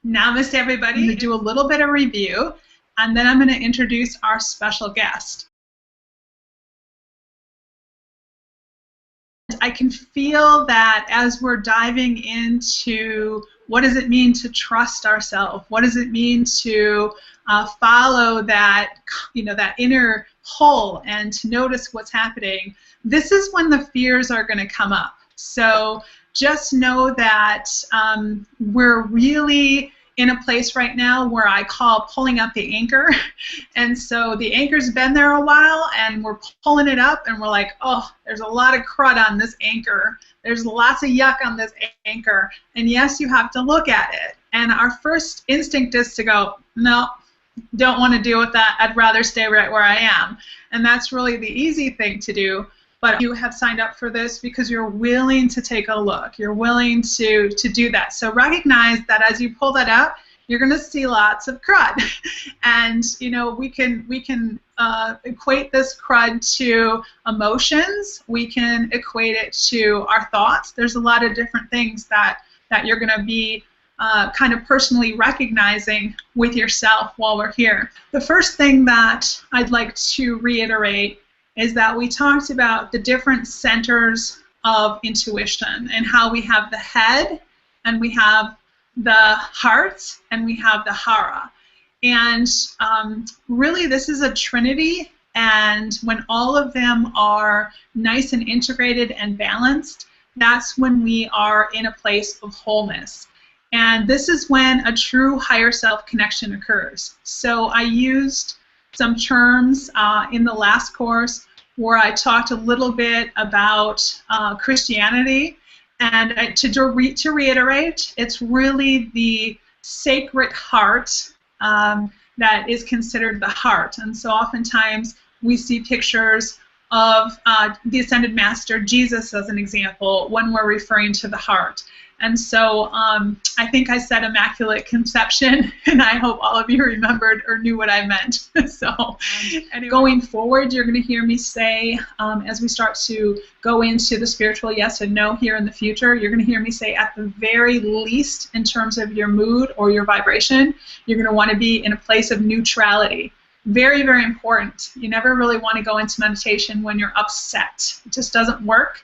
Namaste, everybody. I'm going to do a little bit of review, and then I'm going to introduce our special guest. I can feel that as we're diving into what does it mean to trust ourselves, what does it mean to follow that, that inner pull and to notice what's happening. This is when the fears are going to come up. So just know that we're really in a place right now where I call pulling up the anchor. And so the anchor's been there a while, and we're pulling it up, and we're like, oh, there's a lot of crud on this anchor. There's lots of yuck on this anchor. And yes, you have to look at it. And our first instinct is to go, no, don't want to deal with that. I'd rather stay right where I am. And that's really the easy thing to do. But you have signed up for this because you're willing to take a look. You're willing to do that. So recognize that as you pull that up, you're going to see lots of crud. And we can equate this crud to emotions. We can equate it to our thoughts. There's a lot of different things that you're going to be kind of personally recognizing with yourself while we're here. The first thing that I'd like to reiterate is that we talked about the different centers of intuition and how we have the head, and we have the heart, and we have the hara. And really this is a trinity, and when all of them are nice and integrated and balanced, that's when we are in a place of wholeness. And this is when a true higher self connection occurs. So I used some terms in the last course where I talked a little bit about Christianity, and to reiterate, it's really the sacred heart that is considered the heart. And so oftentimes we see pictures of the Ascended Master, Jesus, as an example, when we're referring to the heart. And so I think I said Immaculate Conception, and I hope all of you remembered or knew what I meant. So anyway, going forward, you're going to hear me say, as we start to go into the spiritual yes and no here in the future, you're going to hear me say at the very least in terms of your mood or your vibration, you're going to want to be in a place of neutrality. Very, very important. You never really want to go into meditation when you're upset. It just doesn't work.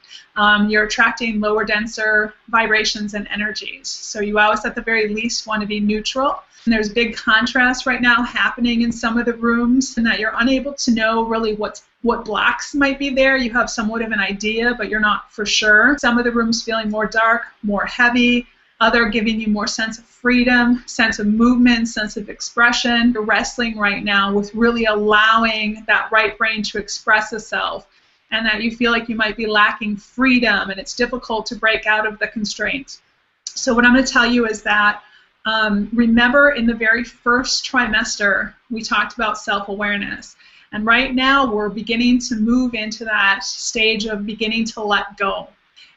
You're attracting lower, denser vibrations and energies. So you always, at the very least, want to be neutral. And there's big contrast right now happening in some of the rooms, and that you're unable to know really what blocks might be there. You have somewhat of an idea, but you're not for sure. Some of the rooms feeling more dark, more heavy. Other giving you more sense of freedom, sense of movement, sense of expression. You're wrestling right now with really allowing that right brain to express itself, and that you feel like you might be lacking freedom, and it's difficult to break out of the constraints. So what I'm going to tell you is that remember in the very first trimester we talked about self-awareness, and right now we're beginning to move into that stage of beginning to let go.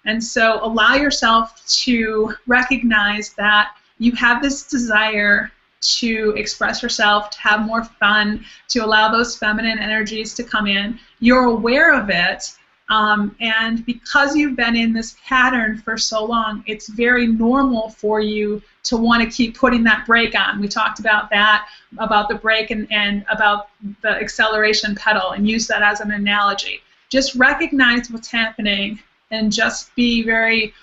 And so allow yourself to recognize that you have this desire to express yourself, to have more fun, to allow those feminine energies to come in. You're aware of it, and because you've been in this pattern for so long, it's very normal for you to want to keep putting that brake on. We talked about that, about the brake and about the acceleration pedal, and use that as an analogy. Just recognize what's happening and just be very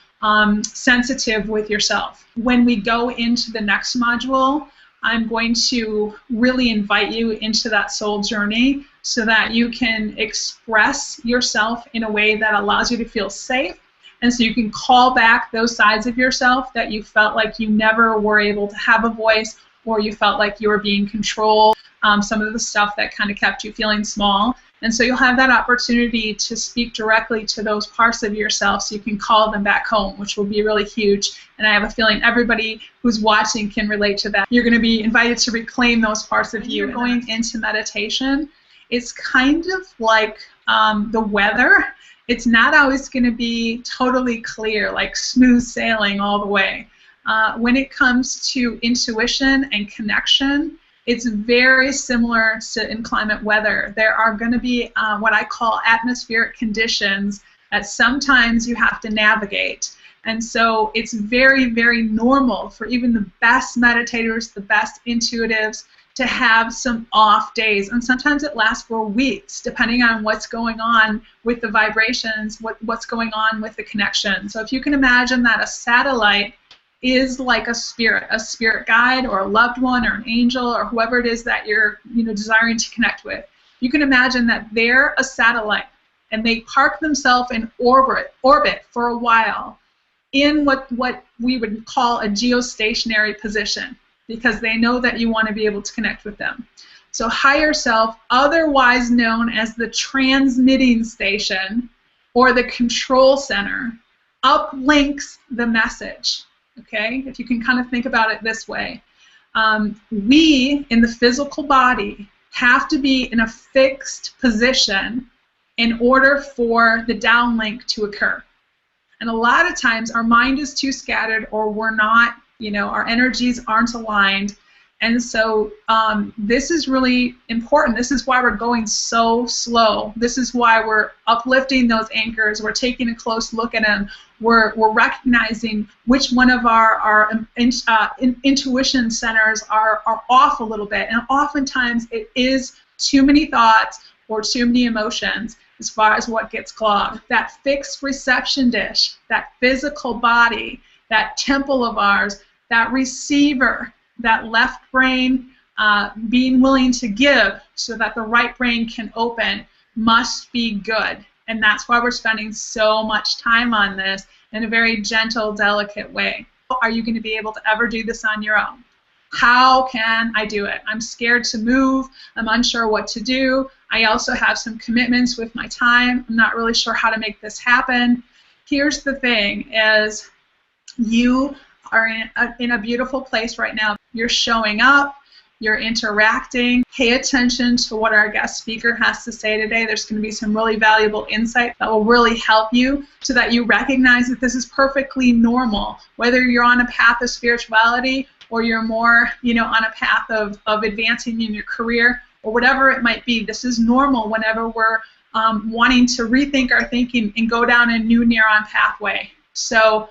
sensitive with yourself. When we go into the next module, I'm going to really invite you into that soul journey so that you can express yourself in a way that allows you to feel safe, and so you can call back those sides of yourself that you felt like you never were able to have a voice, or you felt like you were being controlled, some of the stuff that kind of kept you feeling small. And so you'll have that opportunity to speak directly to those parts of yourself so you can call them back home, which will be really huge. And I have a feeling everybody who's watching can relate to that. You're going to be invited to reclaim those parts of you. Going into meditation, it's kind of like the weather. It's not always going to be totally clear, like smooth sailing all the way. When it comes to intuition and connection, it's very similar to inclement weather. There are going to be what I call atmospheric conditions that sometimes you have to navigate. And so it's very, very normal for even the best meditators, the best intuitives, to have some off days. And sometimes it lasts for weeks, depending on what's going on with the vibrations, what's going on with the connection. So if you can imagine that a satellite is like a spirit guide or a loved one or an angel or whoever it is that you're desiring to connect with. You can imagine that they're a satellite and they park themselves in orbit for a while in what we would call a geostationary position, because they know that you want to be able to connect with them. So higher self, otherwise known as the transmitting station or the control center, uplinks the message. Okay, if you can kind of think about it this way. We, in the physical body, have to be in a fixed position in order for the downlink to occur. And a lot of times our mind is too scattered, or we're not, our energies aren't aligned. And so this is really important. This is why we're going so slow. This is why we're uplifting those anchors. We're taking a close look at them. We're recognizing which one of our intuition centers are off a little bit. And oftentimes it is too many thoughts or too many emotions as far as what gets clogged. That fixed reception dish, that physical body, that temple of ours, that receiver, that left brain being willing to give so that the right brain can open must be good. And that's why we're spending so much time on this in a very gentle, delicate way. Are you going to be able to ever do this on your own? How can I do it? I'm scared to move. I'm unsure what to do. I also have some commitments with my time. I'm not really sure how to make this happen. Here's the thing is you are in a beautiful place right now. You're showing up. You're interacting. Pay attention to what our guest speaker has to say today. There's going to be some really valuable insight that will really help you so that you recognize that this is perfectly normal. Whether you're on a path of spirituality or you're more, on a path of advancing in your career or whatever it might be, this is normal whenever we're wanting to rethink our thinking and go down a new neuron pathway. So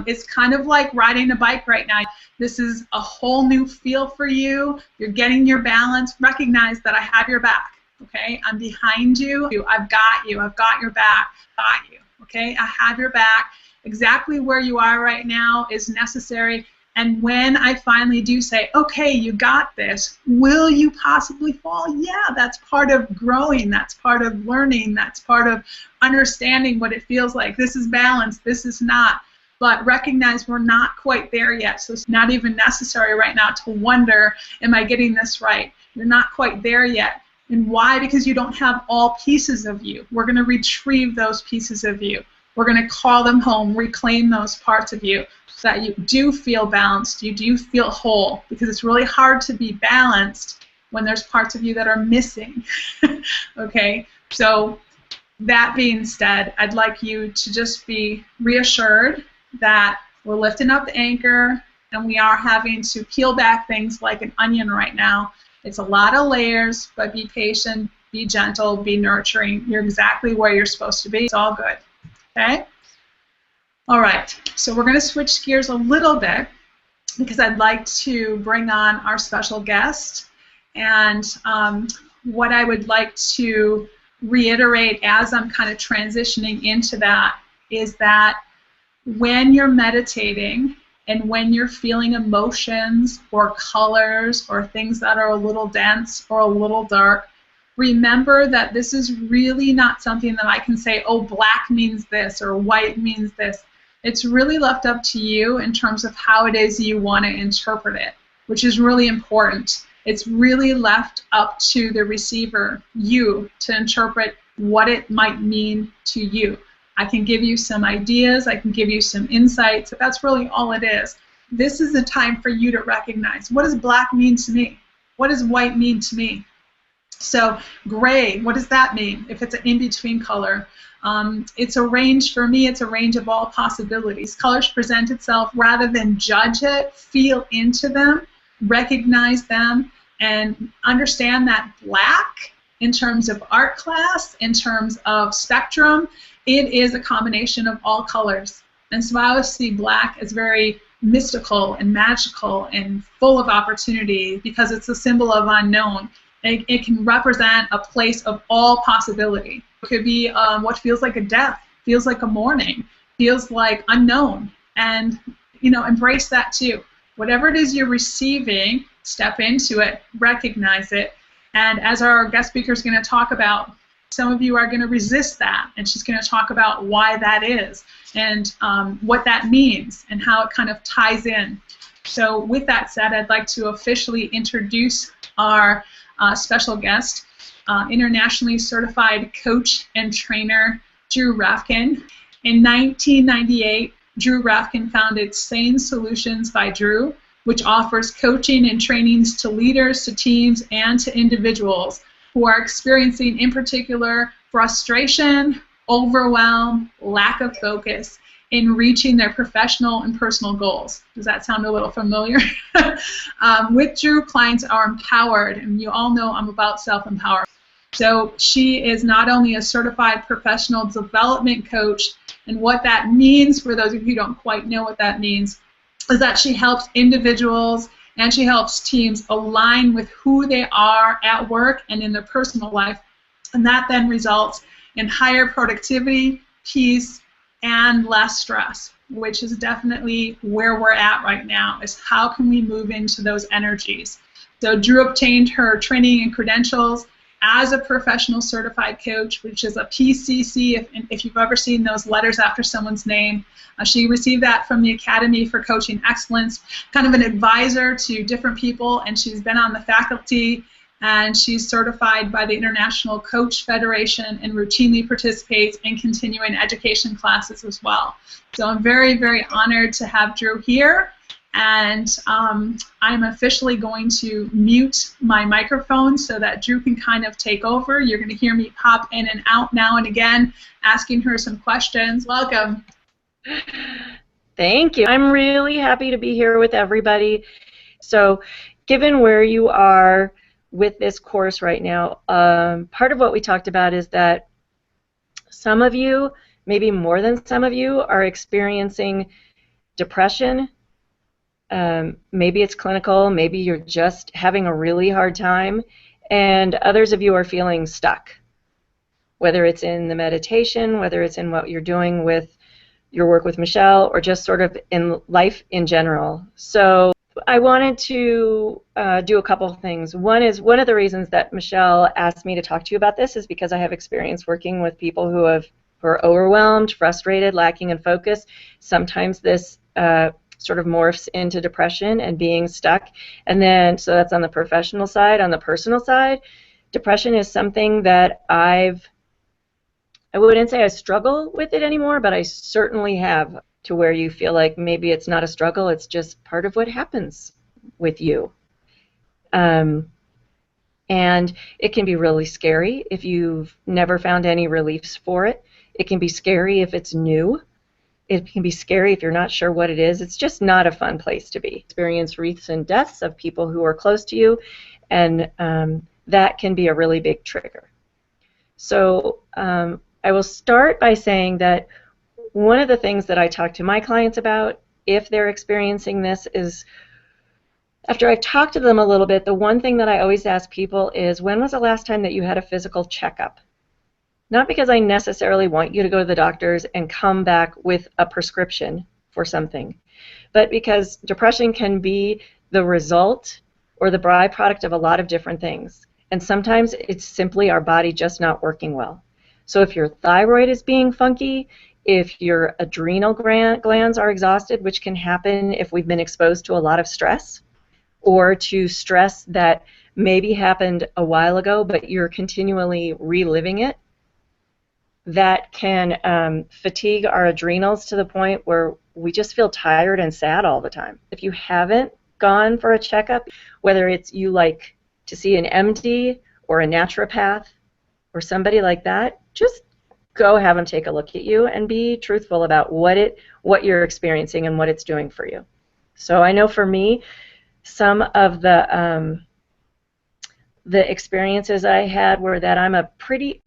it's kind of like riding a bike right now. This is a whole new feel for you. You're getting your balance. Recognize that I have your back, okay? I'm behind you. I've got you. I've got your back. Got you, okay? I have your back. Exactly where you are right now is necessary. And when I finally do say, okay, you got this, will you possibly fall? Yeah, that's part of growing. That's part of learning. That's part of understanding what it feels like. This is balance. This is not. But recognize we're not quite there yet, so it's not even necessary right now to wonder, am I getting this right? You're not quite there yet. And why? Because you don't have all pieces of you. We're going to retrieve those pieces of you. We're going to call them home, reclaim those parts of you so that you do feel balanced, you do feel whole, because it's really hard to be balanced when there's parts of you that are missing. Okay? So that being said, I'd like you to just be reassured that we're lifting up the anchor and we are having to peel back things like an onion right now. It's a lot of layers, but be patient, be gentle, be nurturing. You're exactly where you're supposed to be. It's all good. Okay? All right. So we're going to switch gears a little bit because I'd like to bring on our special guest. And what I would like to reiterate as I'm kind of transitioning into that is that when you're meditating and when you're feeling emotions or colors or things that are a little dense or a little dark, remember that this is really not something that I can say, oh, black means this or white means this. It's really left up to you in terms of how it is you want to interpret it, which is really important. It's really left up to the receiver, you, to interpret what it might mean to you. I can give you some ideas, I can give you some insights, but that's really all it is. This is a time for you to recognize, what does black mean to me? What does white mean to me? So gray, what does that mean if it's an in-between color? It's a range, for me, it's a range of all possibilities. Colors present itself rather than judge it, feel into them, recognize them, and understand that black, in terms of art class, in terms of spectrum, it is a combination of all colors. And so I always see black as very mystical and magical and full of opportunity because it's a symbol of unknown. It can represent a place of all possibility. It could be what feels like a death, feels like a mourning, feels like unknown. And, embrace that too. Whatever it is you're receiving, step into it, recognize it. And as our guest speaker is going to talk about, some of you are going to resist that, and she's going to talk about why that is and what that means and how it kind of ties in. So with that said, I'd like to officially introduce our special guest, internationally certified coach and trainer, Drew Rafkin. In 1998, Drew Rafkin founded Sane Solutions by Drew, which offers coaching and trainings to leaders, to teams, and to individuals who are experiencing, in particular, frustration, overwhelm, lack of focus in reaching their professional and personal goals. Does that sound a little familiar? With Drew, clients are empowered, and you all know I'm about self-empowerment. So she is not only a certified professional development coach, and what that means, for those of you who don't quite know what that means, is that she helps individuals and she helps teams align with who they are at work and in their personal life, and that then results in higher productivity, peace, and less stress, which is definitely where we're at right now, is how can we move into those energies. So Drew obtained her training and credentials as a professional certified coach, which is a PCC, if you've ever seen those letters after someone's name. She received that from the Academy for Coaching Excellence, kind of an advisor to different people, and she's been on the faculty, and she's certified by the International Coach Federation and routinely participates in continuing education classes as well. So I'm very, very honored to have Drew here. And I'm officially going to mute my microphone so that Drew can kind of take over. You're going to hear me pop in and out now and again, asking her some questions. Welcome. Thank you. I'm really happy to be here with everybody. So given where you are with this course right now, part of what we talked about is that some of you, maybe more than some of you, are experiencing depression. Maybe it's clinical, maybe you're just having a really hard time, and others of you are feeling stuck, whether it's in the meditation, whether it's in what you're doing with your work with Michelle, or just sort of in life in general. So I wanted to do a couple of things. One is, one of the reasons that Michelle asked me to talk to you about this is because I have experience working with people who are overwhelmed, frustrated, lacking in focus. Sometimes this sort of morphs into depression and being stuck. And then, so that's on the professional side. On the personal side, depression is something that I wouldn't say I struggle with it anymore, but I certainly have, to where you feel like maybe it's not a struggle, it's just part of what happens with you. And it can be really scary if you've never found any reliefs for it. It can be scary if it's new. It can be scary if you're not sure what it is. It's just not a fun place to be. Experience recent deaths of people who are close to you, and that can be a really big trigger. So I will start by saying that one of the things that I talk to my clients about if they're experiencing this is, after I've talked to them a little bit, the one thing that I always ask people is, when was the last time that you had a physical checkup? Not because I necessarily want you to go to the doctors and come back with a prescription for something, but because depression can be the result or the byproduct of a lot of different things. And sometimes it's simply our body just not working well. So if your thyroid is being funky, if your adrenal glands are exhausted, which can happen if we've been exposed to a lot of stress, or to stress that maybe happened a while ago, but you're continually reliving it, that can fatigue our adrenals to the point where we just feel tired and sad all the time. If you haven't gone for a checkup, whether it's you like to see an MD or a naturopath or somebody like that, just go have them take a look at you and be truthful about what you're experiencing and what it's doing for you. So I know for me, some of the experiences I had were that I'm a pretty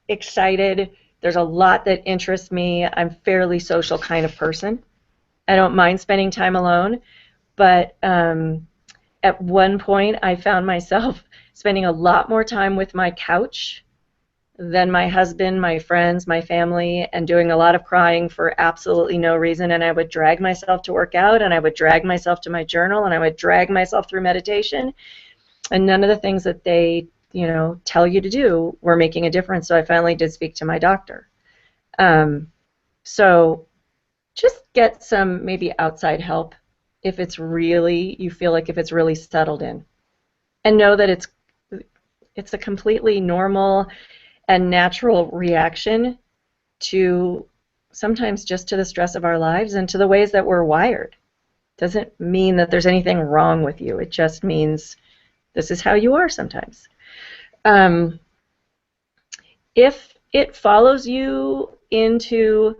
excited, There's a lot that interests me. I'm a fairly social kind of person. I don't mind spending time alone, but at one point I found myself spending a lot more time with my couch than my husband, my friends, my family, and doing a lot of crying for absolutely no reason. And I would drag myself to work out, and I would drag myself to my journal, and I would drag myself through meditation. And none of the things that they, tell you to do were making a difference. So I finally did speak to my doctor. So just get some maybe outside help if it's really, you feel like if it's really settled in. And know that it's a completely normal and natural reaction to sometimes just to the stress of our lives and to the ways that we're wired. Doesn't mean that there's anything wrong with you. It just means this is how you are sometimes. If it follows you into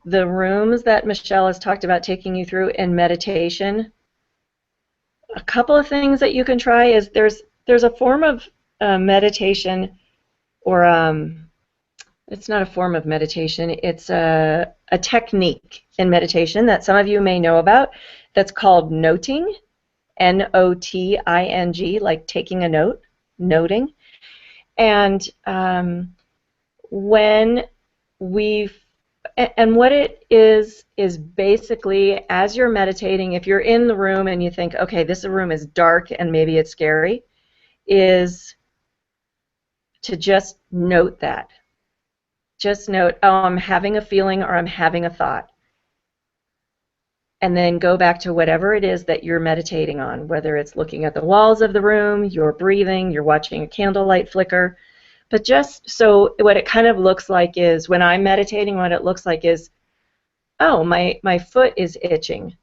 the rooms that Michelle has talked about taking you through in meditation, a couple of things that you can try is there's a form of meditation, or it's not a form of meditation, it's a technique in meditation that some of you may know about that's called noting, N-O-T-I-N-G, like taking a note, noting. And what it is basically, as you're meditating, if you're in the room and you think, okay, this room is dark and maybe it's scary, is to just note that. Just note, oh, I'm having a feeling or I'm having a thought. And then go back to whatever it is that you're meditating on, whether it's looking at the walls of the room, you're breathing, you're watching a candlelight flicker. But just so what it kind of looks like is, when I'm meditating, what it looks like is, oh, my foot is itching.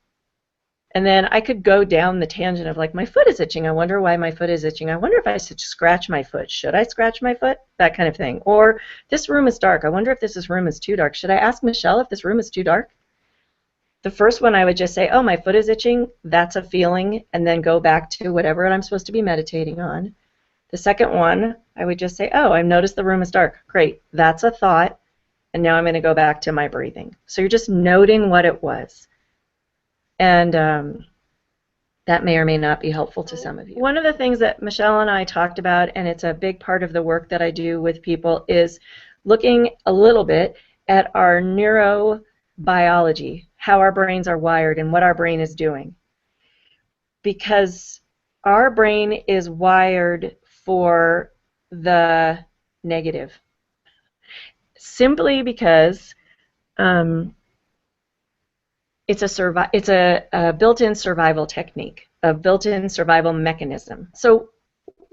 And then I could go down the tangent of like, my foot is itching. I wonder why my foot is itching. I wonder if I should scratch my foot. Should I scratch my foot? That kind of thing. Or this room is dark. I wonder if this room is too dark. Should I ask Michelle if this room is too dark? The first one I would just say, oh, my foot is itching. That's a feeling. And then go back to whatever I'm supposed to be meditating on. The second one, I would just say, oh, I've noticed the room is dark. Great. That's a thought. And now I'm going to go back to my breathing. So you're just noting what it was. And that may or may not be helpful to some of you. One of the things that Michelle and I talked about, and it's a big part of the work that I do with people, is looking a little bit at our neurobiology, how our brains are wired and what our brain is doing. Because our brain is wired for the negative. Simply because it's a built-in survival technique, a built-in survival mechanism. So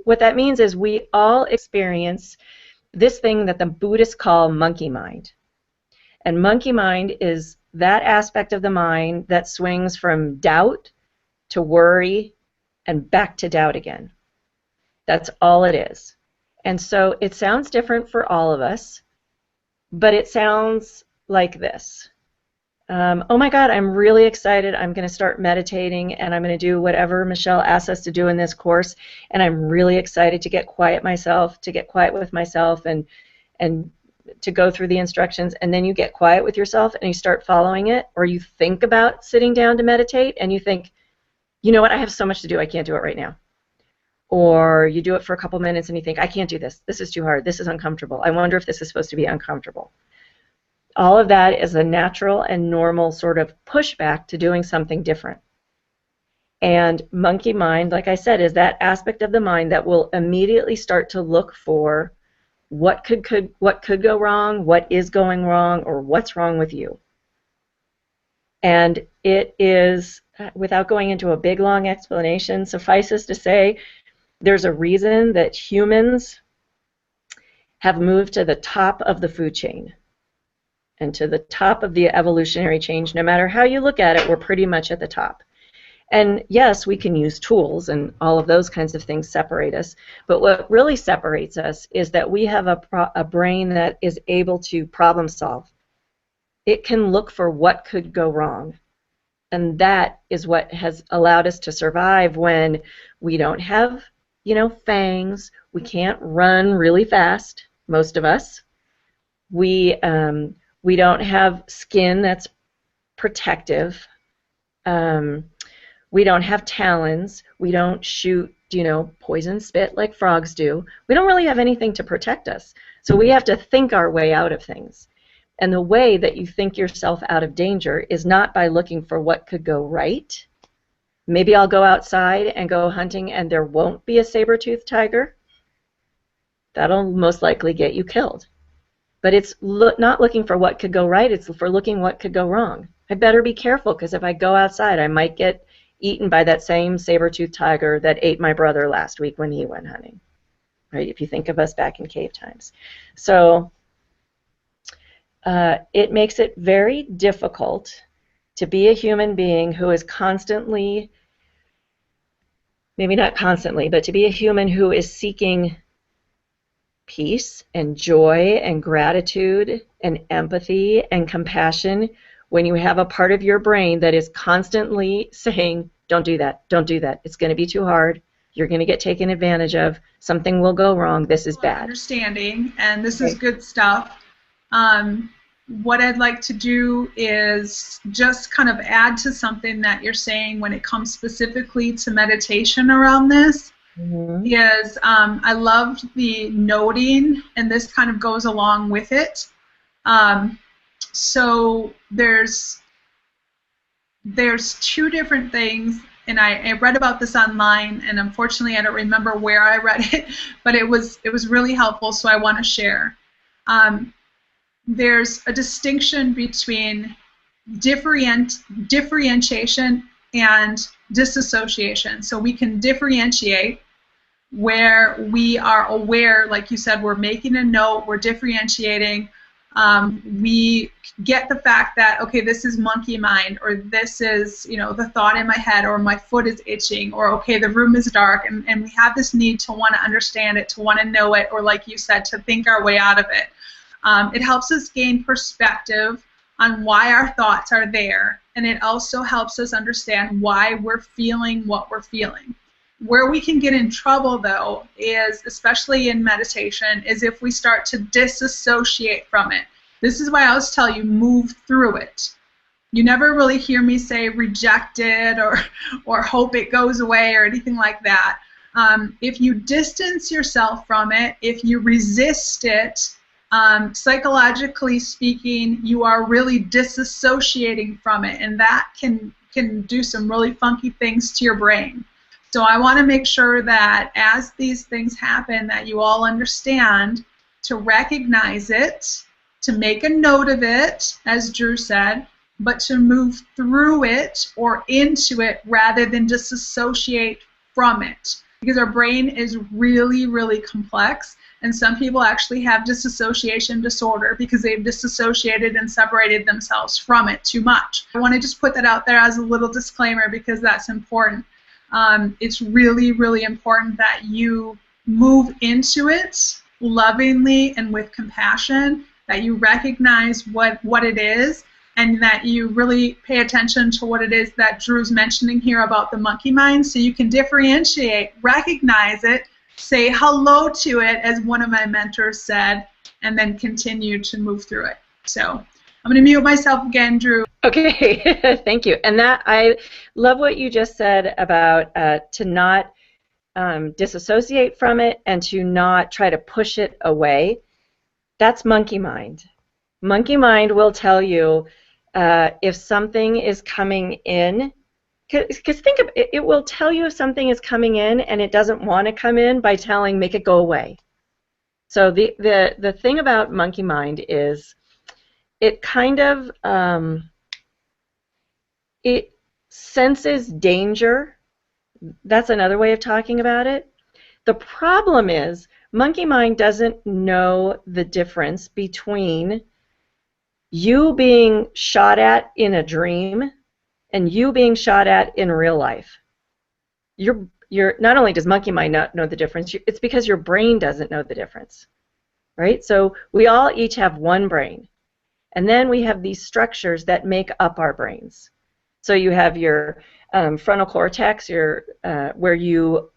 what that means is we all experience this thing that the Buddhists call monkey mind. And monkey mind is that aspect of the mind that swings from doubt to worry and back to doubt again. That's all it is. And so it sounds different for all of us, but it sounds like this. Oh my God, I'm really excited. I'm going to start meditating and I'm going to do whatever Michelle asked us to do in this course. And I'm really excited to get quiet with myself and to go through the instructions. And then you get quiet with yourself and you start following it, or you think about sitting down to meditate and you think, you know what, I have so much to do, I can't do it right now. Or you do it for a couple minutes and you think, I can't do this. This is too hard. This is uncomfortable. I wonder if this is supposed to be uncomfortable. All of that is a natural and normal sort of pushback to doing something different. And monkey mind, like I said, is that aspect of the mind that will immediately start to look for what could go wrong, what is going wrong, or what's wrong with you. And it is, without going into a big long explanation, suffices to say there's a reason that humans have moved to the top of the food chain and to the top of the evolutionary change. No matter how you look at it, we're pretty much at the top. And yes, we can use tools and all of those kinds of things separate us, but what really separates us is that we have a brain that is able to problem solve. It can look for what could go wrong. And that is what has allowed us to survive when we don't have, fangs. We can't run really fast, most of us. We don't have skin that's protective. We don't have talons. We don't shoot, poison spit like frogs do. We don't really have anything to protect us. So we have to think our way out of things. And the way that you think yourself out of danger is not by looking for what could go right. Maybe I'll go outside and go hunting and there won't be a saber-toothed tiger. That'll most likely get you killed. But it's not looking for what could go right, it's for looking what could go wrong. I better be careful because if I go outside, I might get eaten by that same saber-toothed tiger that ate my brother last week when he went hunting. Right? If you think of us back in cave times. So it makes it very difficult to be a human being who is constantly, maybe not constantly, but to be a human who is seeking peace and joy and gratitude and empathy and compassion when you have a part of your brain that is constantly saying, don't do that, don't do that, it's going to be too hard, you're going to get taken advantage of, something will go wrong, this is bad. Understanding, and this is good stuff. What I'd like to do is just kind of add to something that you're saying when it comes specifically to meditation around this. Is I loved the noting, and this kind of goes along with it. So there's two different things, and I read about this online, and unfortunately I don't remember where I read it, but it was really helpful, so I want to share. There's a distinction between differentiation and disassociation. So we can differentiate where we are aware, like you said, we're making a note, we're differentiating. We get the fact that, okay, this is monkey mind, or this is, the thought in my head, or my foot is itching, or okay, the room is dark, and we have this need to want to understand it, to want to know it, or like you said, to think our way out of it. It helps us gain perspective on why our thoughts are there, and it also helps us understand why we're feeling what we're feeling. Where we can get in trouble, though, is, especially in meditation, is if we start to disassociate from it. This is why I always tell you, move through it. You never really hear me say reject it or hope it goes away or anything like that. If you distance yourself from it, if you resist it, psychologically speaking, you are really disassociating from it, and that can do some really funky things to your brain. So I want to make sure that as these things happen, that you all understand to recognize it, to make a note of it, as Drew said, but to move through it or into it rather than disassociate from it. Because our brain is really, really complex, and some people actually have disassociation disorder because they've disassociated and separated themselves from it too much. I want to just put that out there as a little disclaimer because that's important. It's really, really important that you move into it lovingly and with compassion, that you recognize what it is, and that you really pay attention to what it is that Drew's mentioning here about the monkey mind, so you can differentiate, recognize it, say hello to it, as one of my mentors said, and then continue to move through it. So I'm going to mute myself again, Drew. Okay, thank you. And that, I love what you just said about to not disassociate from it and to not try to push it away. That's monkey mind. Monkey mind will tell you if something is coming in, because think of it, it will tell you if something is coming in and it doesn't want to come in by telling, make it go away. So the thing about monkey mind is it kind of it senses danger. That's another way of talking about it. The problem is monkey mind doesn't know the difference between you being shot at in a dream and you being shot at in real life. You're not only does monkey mind not know the difference, it's because your brain doesn't know the difference, right? So we all each have one brain, and then we have these structures that make up our brains. So you have your frontal cortex, where you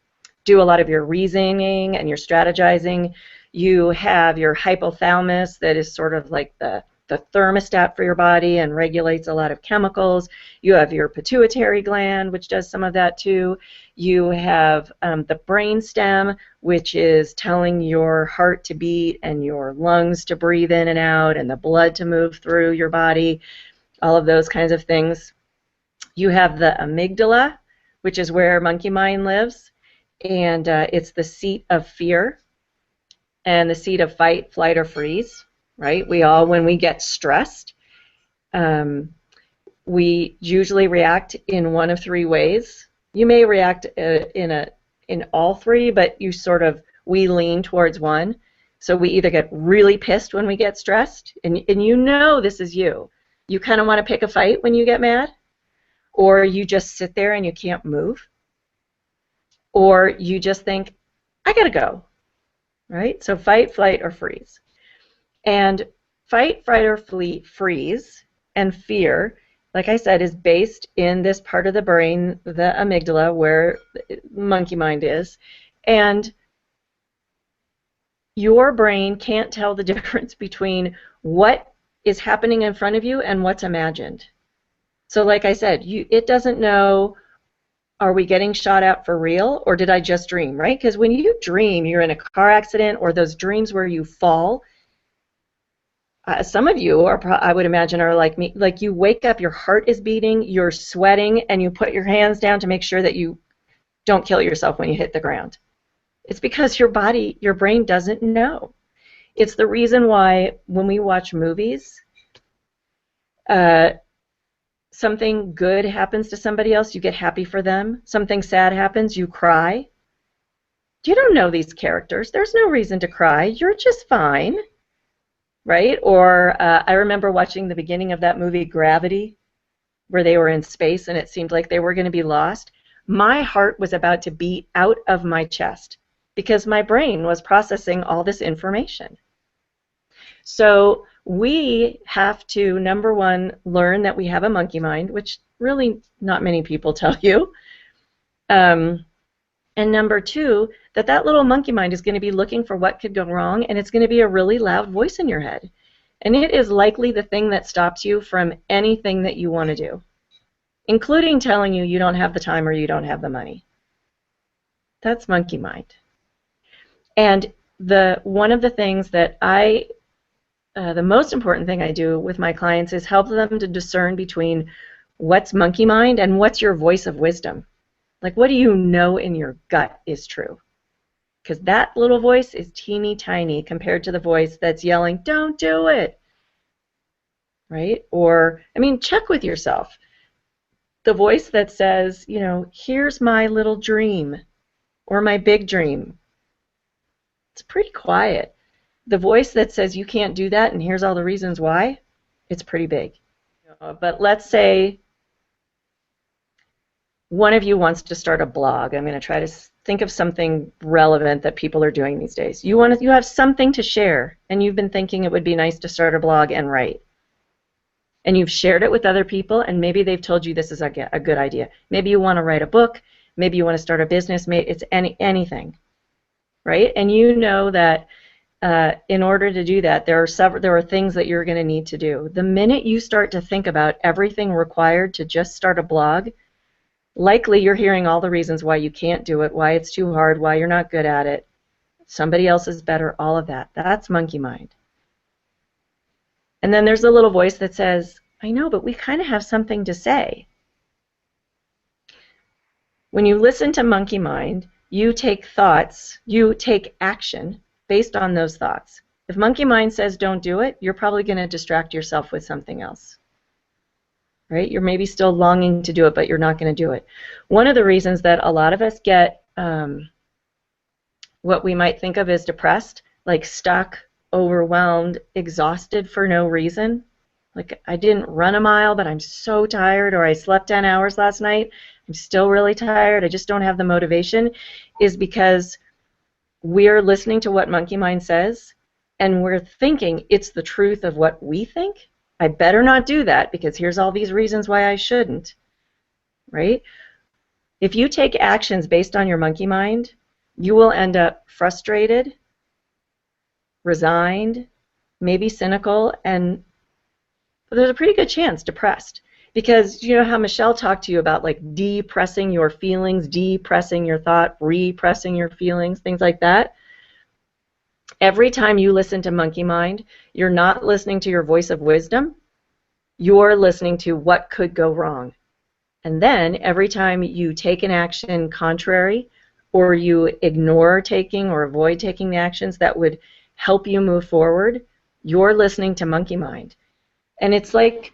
do a lot of your reasoning and your strategizing. You have your hypothalamus that is sort of like the thermostat for your body and regulates a lot of chemicals. You have your pituitary gland, which does some of that too. You have the brain stem, which is telling your heart to beat and your lungs to breathe in and out and the blood to move through your body, all of those kinds of things. You have the amygdala, which is where monkey mind lives, and it's the seat of fear and the seat of fight, flight, or freeze. Right? We all, when we get stressed, we usually react in one of three ways. You may react in all three, but we lean towards one. So we either get really pissed when we get stressed, and you know this is you. You kind of want to pick a fight when you get mad, or you just sit there and you can't move, or you just think, I gotta go. Right? So fight, flight, or freeze. And fight, fright, or freeze and fear, like I said, is based in this part of the brain, the amygdala, where monkey mind is. And your brain can't tell the difference between what is happening in front of you and what's imagined. So like I said, it doesn't know, are we getting shot at for real, or did I just dream, right? Because when you dream, you're in a car accident, or those dreams where you fall. Some of you are, I would imagine, are like me. Like you wake up, your heart is beating, you're sweating, and you put your hands down to make sure that you don't kill yourself when you hit the ground. It's because your brain doesn't know. It's the reason why when we watch movies, something good happens to somebody else, you get happy for them. Something sad happens, you cry. You don't know these characters. There's no reason to cry. You're just fine. Right? Or I remember watching the beginning of that movie, Gravity, where they were in space and it seemed like they were going to be lost. My heart was about to beat out of my chest because my brain was processing all this information. So we have to, number one, learn that we have a monkey mind, which really not many people tell you. And number two, that little monkey mind is going to be looking for what could go wrong, and it's going to be a really loud voice in your head. And it is likely the thing that stops you from anything that you want to do, including telling you you don't have the time or you don't have the money. That's monkey mind. And one of the things that the most important thing I do with my clients is help them to discern between what's monkey mind and what's your voice of wisdom. Like, what do you know in your gut is true? Because that little voice is teeny tiny compared to the voice that's yelling, don't do it. Right? Or, I mean, check with yourself. The voice that says, you know, here's my little dream or my big dream. It's pretty quiet. The voice that says you can't do that and here's all the reasons why, it's pretty big. But let's say one of you wants to start a blog. I'm going to try to think of something relevant that people are doing these days. You have something to share, and you've been thinking it would be nice to start a blog and write. And you've shared it with other people, and maybe they've told you this is a good idea. Maybe you want to write a book. Maybe you want to start a business. Maybe it's anything, right? And you know that in order to do that, there are things that you're going to need to do. The minute you start to think about everything required to just start a blog, likely you're hearing all the reasons why you can't do it, why it's too hard, why you're not good at it, somebody else is better, all of that. That's monkey mind. And then there's a little voice that says, I know, but we kind of have something to say. When you listen to monkey mind, you take action based on those thoughts. If monkey mind says don't do it, you're probably going to distract yourself with something else. Right? You're maybe still longing to do it, but you're not going to do it. One of the reasons that a lot of us get what we might think of as depressed, like stuck, overwhelmed, exhausted for no reason. Like, I didn't run a mile, but I'm so tired, or I slept 10 hours last night, I'm still really tired, I just don't have the motivation, is because we're listening to what monkey mind says, and we're thinking it's the truth of what we think. I better not do that because here's all these reasons why I shouldn't, right? If you take actions based on your monkey mind, you will end up frustrated, resigned, maybe cynical, and there's a pretty good chance depressed. Because you know how Michelle talked to you about like depressing your feelings, depressing your thought, repressing your feelings, things like that? Every time you listen to monkey mind, you're not listening to your voice of wisdom, you're listening to what could go wrong. And then every time you take an action contrary, or you ignore taking or avoid taking the actions that would help you move forward, you're listening to monkey mind. And it's like,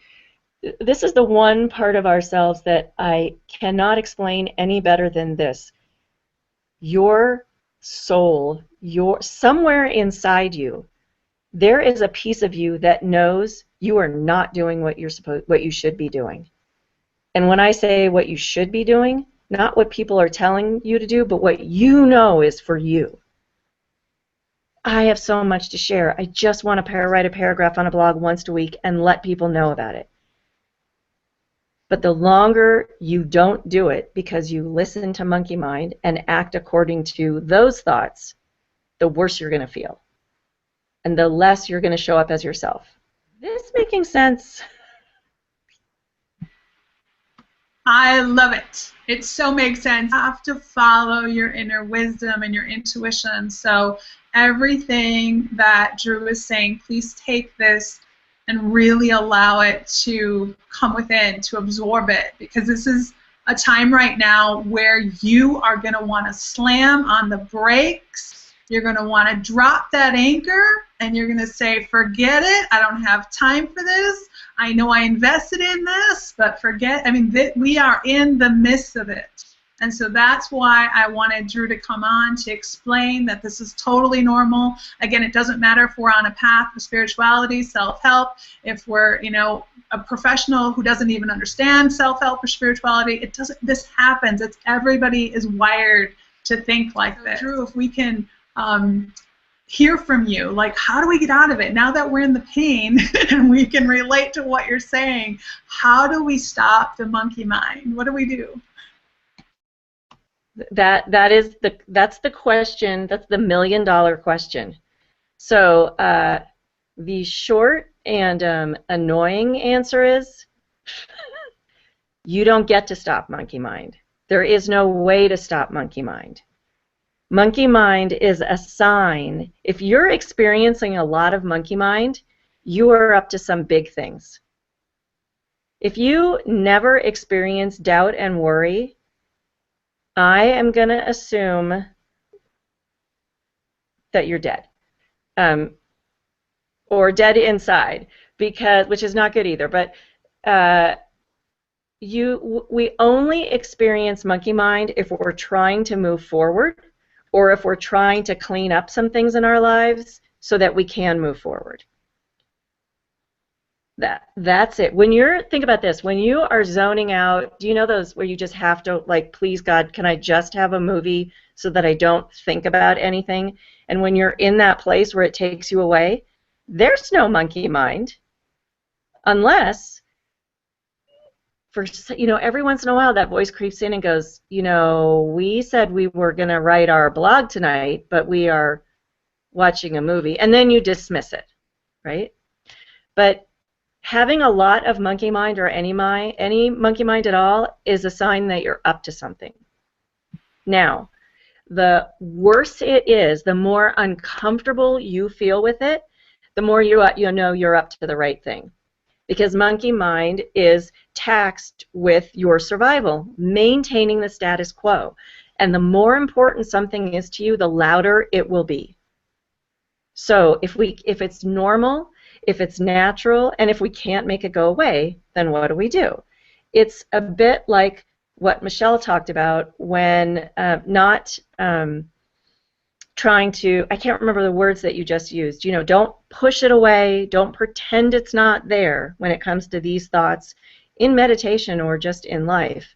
this is the one part of ourselves that I cannot explain any better than this. Your soul, somewhere inside you, there is a piece of you that knows you are not doing what you should be doing. And when I say what you should be doing, not what people are telling you to do, but what you know is for you. I have so much to share. I just want to write a paragraph on a blog once a week and let people know about it. But the longer you don't do it because you listen to monkey mind and act according to those thoughts, the worse you're going to feel. And the less you're going to show up as yourself. This making sense? I love it. It so makes sense. You have to follow your inner wisdom and your intuition. So everything that Drew is saying, please take this and really allow it to come within, to absorb it, because this is a time right now where you are going to want to slam on the brakes. You're going to want to drop that anchor, and you're going to say, forget it. I don't have time for this. I know I invested in this, but forget. I mean, we are in the midst of it. And so that's why I wanted Drew to come on to explain that this is totally normal. Again, it doesn't matter if we're on a path of spirituality, self-help, if we're, you know, a professional who doesn't even understand self-help or spirituality. It doesn't. This happens. It's everybody is wired to think like this. Drew, if we can hear from you, like, how do we get out of it now that we're in the pain and we can relate to what you're saying? How do we stop the monkey mind? What do we do? That's the question. That's the $1 million question. So the short and annoying answer is you don't get to stop monkey mind. There is no way to stop monkey mind. Monkey mind is a sign. If you're experiencing a lot of monkey mind, you are up to some big things. If you never experience doubt and worry, I am going to assume that you're dead, or dead inside, which is not good either. But we only experience monkey mind if we're trying to move forward, or if we're trying to clean up some things in our lives so that we can move forward. That's it. Think about this, when you are zoning out, do you know those where you just have to, like, please God, can I just have a movie so that I don't think about anything? And when you're in that place where it takes you away, there's no monkey mind, unless, every once in a while that voice creeps in and goes, we said we were going to write our blog tonight, but we are watching a movie, and then you dismiss it, right? But having a lot of monkey mind, or any monkey mind at all, is a sign that you're up to something. Now, the worse it is, the more uncomfortable you feel with it, the more you know you're up to the right thing. Because monkey mind is taxed with your survival, maintaining the status quo. And the more important something is to you, the louder it will be. So if it's normal, if it's natural, and if we can't make it go away, then what do? It's a bit like what Michelle talked about when not trying to, I can't remember the words that you just used, don't push it away, don't pretend it's not there when it comes to these thoughts in meditation or just in life.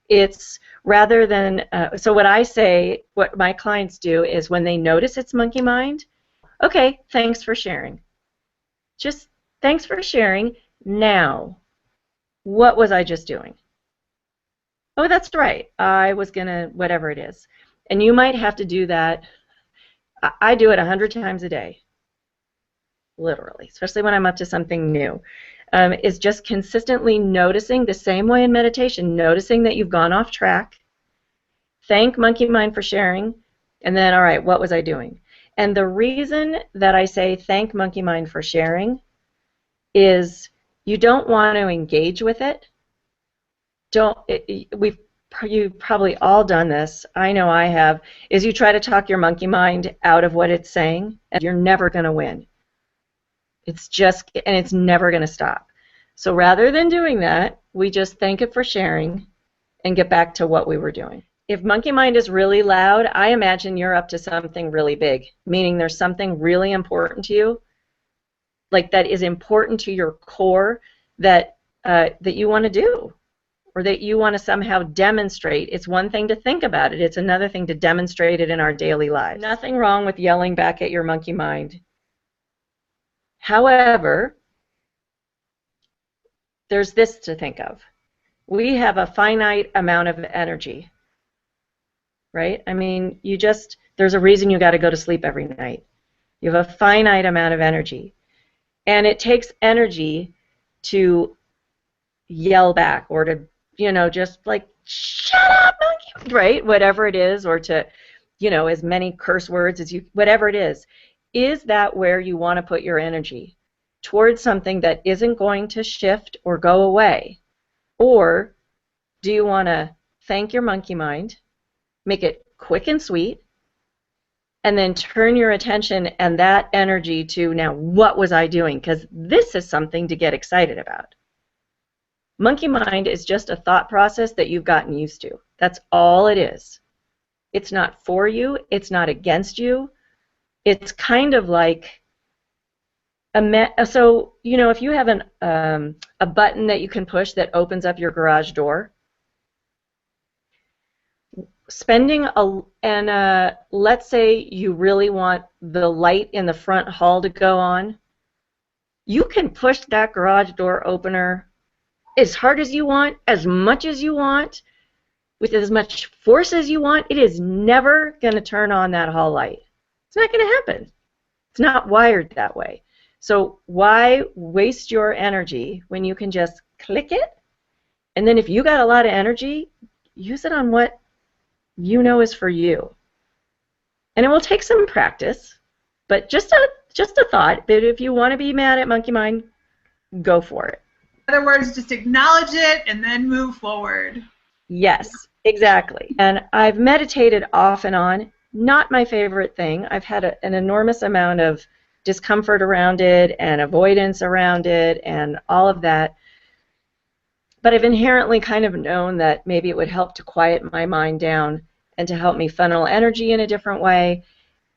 It's rather than, so what I say, what my clients do is when they notice it's monkey mind, okay, thanks for sharing. Just thanks for sharing. Now, what was I just doing? Oh, that's right. I was going to, whatever it is. And you might have to do that. I do it 100 times a day. literally, especially when I'm up to something new, is just consistently noticing the same way in meditation, noticing that you've gone off track, thank Monkey Mind for sharing, and then, all right, what was I doing? And the reason that I say thank Monkey Mind for sharing is you don't want to engage with it. You've probably all done this, I know I have, is you try to talk your monkey mind out of what it's saying, and you're never going to win. And it's never going to stop. So rather than doing that, we just thank it for sharing and get back to what we were doing. If monkey mind is really loud, I imagine you're up to something really big, meaning there's something really important to you, like that is important to your core that you want to do, or that you want to somehow demonstrate. It's one thing to think about it. It's another thing to demonstrate it in our daily lives. Nothing wrong with yelling back at your monkey mind. However, there's this to think of. We have a finite amount of energy, right? I mean, there's a reason you got to go to sleep every night. You have a finite amount of energy. And it takes energy to yell back, or to, just like, shut up, monkey, right? Whatever it is, or to, as many curse words as whatever it is. Is that where you want to put your energy? Towards something that isn't going to shift or go away? Or do you want to thank your monkey mind, make it quick and sweet, and then turn your attention and that energy to, now, what was I doing? Because this is something to get excited about. Monkey mind is just a thought process that you've gotten used to. That's all it is. It's not for you. It's not against you. It's kind of like so if you have a button that you can push that opens up your garage door, let's say you really want the light in the front hall to go on, you can push that garage door opener as hard as you want, as much as you want, with as much force as you want. It is never going to turn on that hall light. It's not going to happen. It's not wired that way. So why waste your energy when you can just click it? And then if you got a lot of energy, use it on what you know is for you. And it will take some practice, but just a thought that if you want to be mad at monkey mind, go for it. In other words, just acknowledge it and then move forward. Yes, exactly. And I've meditated off and on. Not my favorite thing. I've had an enormous amount of discomfort around it and avoidance around it and all of that. But I've inherently kind of known that maybe it would help to quiet my mind down and to help me funnel energy in a different way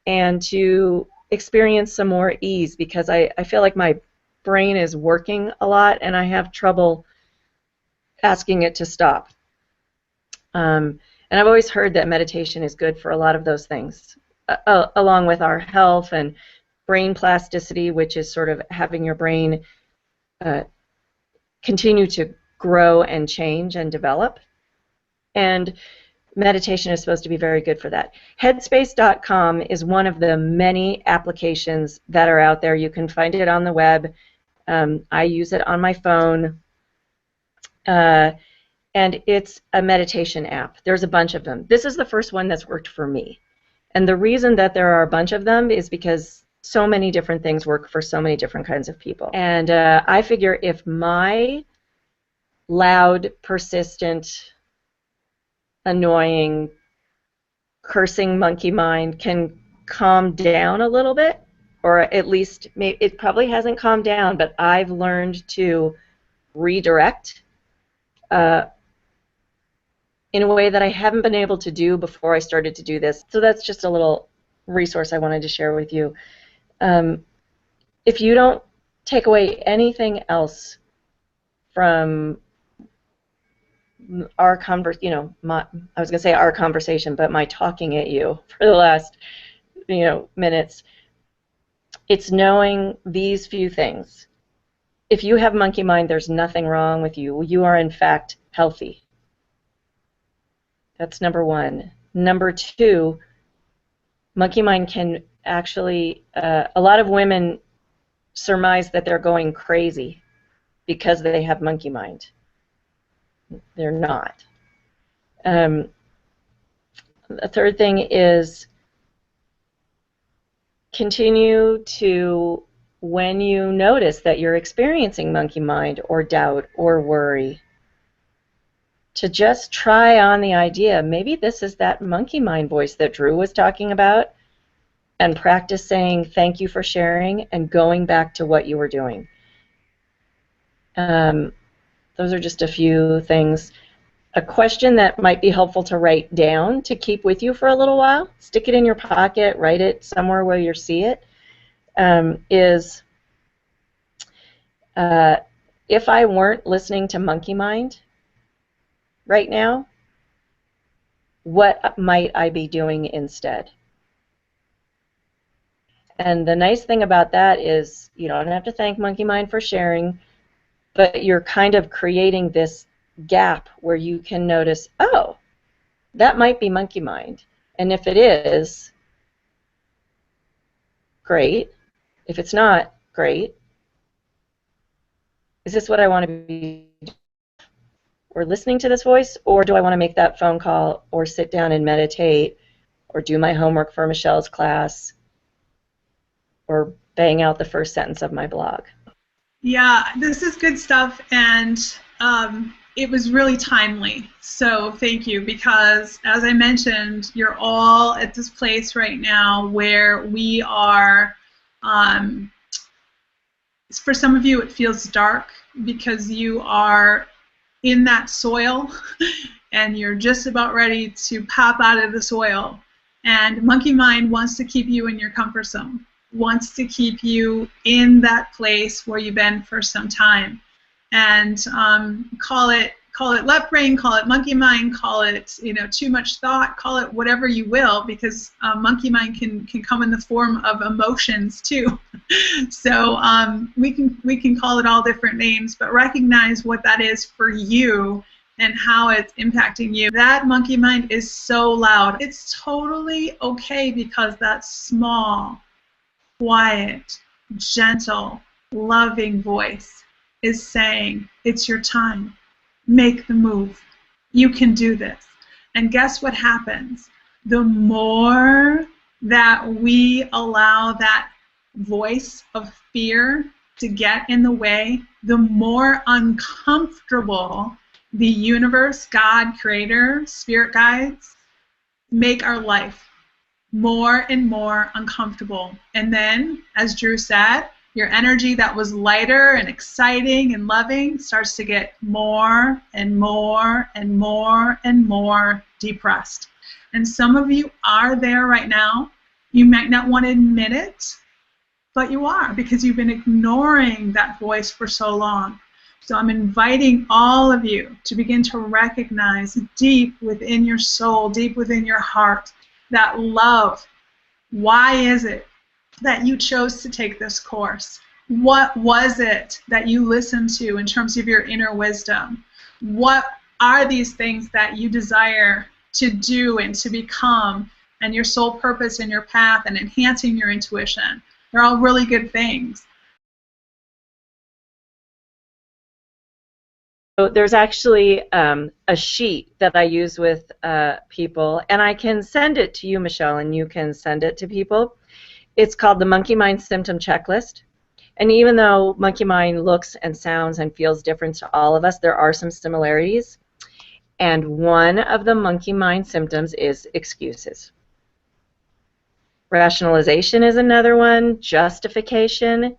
and to experience some more ease, because I feel like my brain is working a lot and I have trouble asking it to stop. And I've always heard that meditation is good for a lot of those things, along with our health and brain plasticity, which is sort of having your brain continue to grow and change and develop. And meditation is supposed to be very good for that. Headspace.com is one of the many applications that are out there. You can find it on the web. I use it on my phone. And it's a meditation app. There's a bunch of them. This is the first one that's worked for me. And the reason that there are a bunch of them is because so many different things work for so many different kinds of people. And I figure if my loud, persistent, annoying, cursing monkey mind can calm down a little bit, or at least it probably hasn't calmed down, but I've learned to redirect in a way that I haven't been able to do before I started to do this. So that's just a little resource I wanted to share with you. If you don't take away anything else from our I was going to say our conversation, but my talking at you for the last, minutes, it's knowing these few things. If you have monkey mind, there's nothing wrong with you. You are, in fact, healthy. That's number one. Number two, monkey mind can actually, a lot of women surmise that they're going crazy because they have monkey mind. They're not. The third thing is continue to, when you notice that you're experiencing monkey mind or doubt or worry, to just try on the idea, maybe this is that monkey mind voice that Drew was talking about, and practice saying thank you for sharing and going back to what you were doing. Those are just a few things. A question that might be helpful to write down to keep with you for a little while, stick it in your pocket, write it somewhere where you see it, is if I weren't listening to monkey mind right now, what might I be doing instead? And the nice thing about that is you don't have to thank monkey mind for sharing, but you're kind of creating this gap where you can notice, oh, that might be monkey mind. And if it is, great. If it's not, great. Is this what I want to be doing? Or listening to this voice? Or do I want to make that phone call or sit down and meditate or do my homework for Michelle's class or bang out the first sentence of my blog? Yeah, this is good stuff, and it was really timely. So thank you, because as I mentioned, you're all at this place right now where we are, for some of you it feels dark because you are in that soil and you're just about ready to pop out of the soil. And monkey mind wants to keep you in your comfort zone, wants to keep you in that place where you've been for some time. And call it left brain, call it monkey mind, call it too much thought, call it whatever you will, because monkey mind can come in the form of emotions too. So we can call it all different names, but recognize what that is for you and how it's impacting you. That monkey mind is so loud. It's totally okay, because that small, quiet, gentle, loving voice is saying, it's your time. Make the move. You can do this. And guess what happens? The more that we allow that voice of fear to get in the way, the more uncomfortable the universe, God, Creator, Spirit Guides make our life more and more uncomfortable. And then, as Drew said, your energy that was lighter and exciting and loving starts to get more and more and more and more depressed. And some of you are there right now. You might not want to admit it, but you are, because you've been ignoring that voice for so long. So I'm inviting all of you to begin to recognize deep within your soul, deep within your heart, that love. Why is it that you chose to take this course? What was it that you listened to in terms of your inner wisdom? What are these things that you desire to do and to become, and your soul purpose and your path and enhancing your intuition? They're all really good things. So there's actually a sheet that I use with people, and I can send it to you, Michelle, and you can send it to people. It's called the Monkey Mind Symptom Checklist. And even though monkey mind looks and sounds and feels different to all of us, there are some similarities. And one of the monkey mind symptoms is excuses. Rationalization is another one. Justification.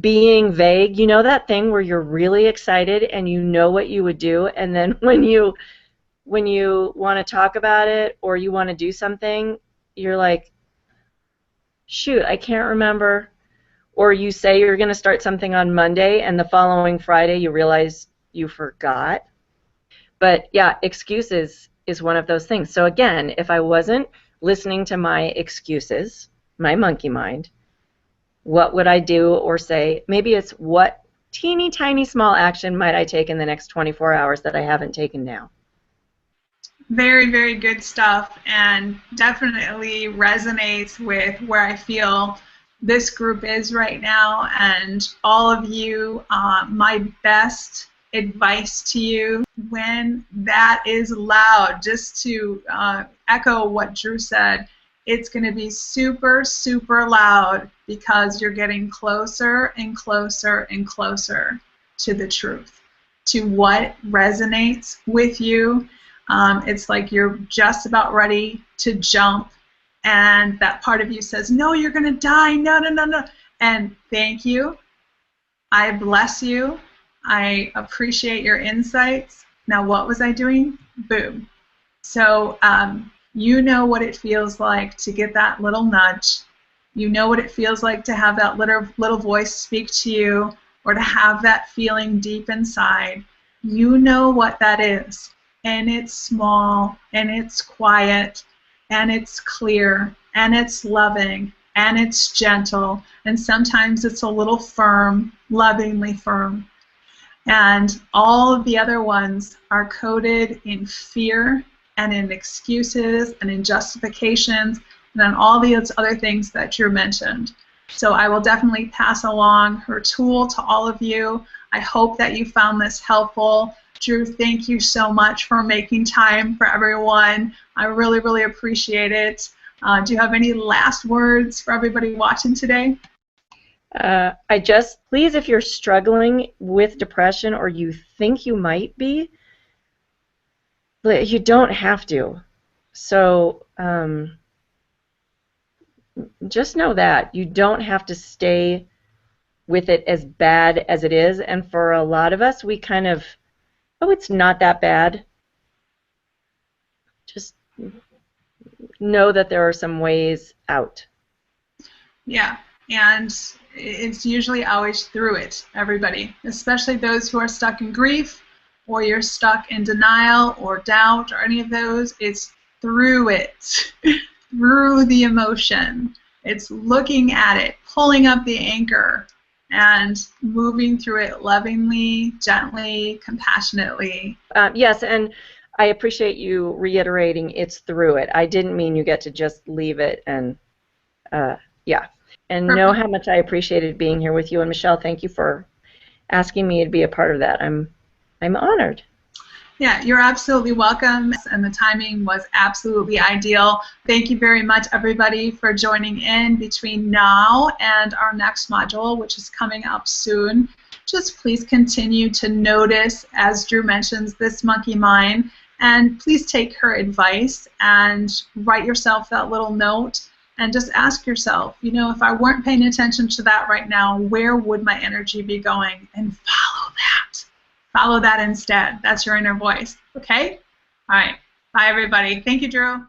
Being vague. You know that thing where you're really excited and you know what you would do, and then when you want to talk about it or you want to do something, you're like, shoot, I can't remember. Or you say you're going to start something on Monday and the following Friday you realize you forgot. But yeah, excuses is one of those things. So again, if I wasn't listening to my excuses, my monkey mind, what would I do or say? Maybe it's what teeny tiny small action might I take in the next 24 hours that I haven't taken now? Very, very good stuff, and definitely resonates with where I feel this group is right now, and all of you, my best advice to you when that is loud, just to echo what Drew said, it's going to be super, super loud because you're getting closer and closer and closer to the truth, to what resonates with you. It's like you're just about ready to jump, and that part of you says, no, you're going to die, no, no, no, no. And thank you. I bless you. I appreciate your insights. Now, what was I doing? Boom. So you know what it feels like to get that little nudge. You know what it feels like to have that little voice speak to you, or to have that feeling deep inside. You know what that is. And it's small, and it's quiet, and it's clear, and it's loving, and it's gentle, and sometimes it's a little firm, lovingly firm. And all of the other ones are coded in fear and in excuses and in justifications and on all the other things that Drew mentioned. So I will definitely pass along her tool to all of you. I hope that you found this helpful. Drew, thank you so much for making time for everyone. I really, really appreciate it. Do you have any last words for everybody watching today? Please, if you're struggling with depression or you think you might be, you don't have to. So just know that you don't have to stay with it as bad as it is. And for a lot of us, we kind of, oh, it's not that bad. Just know that there are some ways out. Yeah, and it's usually always through it, everybody, especially those who are stuck in grief, or you're stuck in denial or doubt or any of those. It's through it, through the emotion. It's looking at it, pulling up the anchor, and moving through it lovingly, gently, compassionately. Yes, and I appreciate you reiterating it's through it. I didn't mean you get to just leave it and, yeah. And Perfect. Know how much I appreciated being here with you. And Michelle, thank you for asking me to be a part of that. I'm honored. Yeah, you're absolutely welcome, and the timing was absolutely ideal. Thank you very much, everybody, for joining in between now and our next module, which is coming up soon. Just please continue to notice, as Drew mentions, this monkey mind, and please take her advice and write yourself that little note and just ask yourself, you know, if I weren't paying attention to that right now, where would my energy be going? And follow that. Follow that instead. That's your inner voice. Okay? All right. Bye, everybody. Thank you, Drew.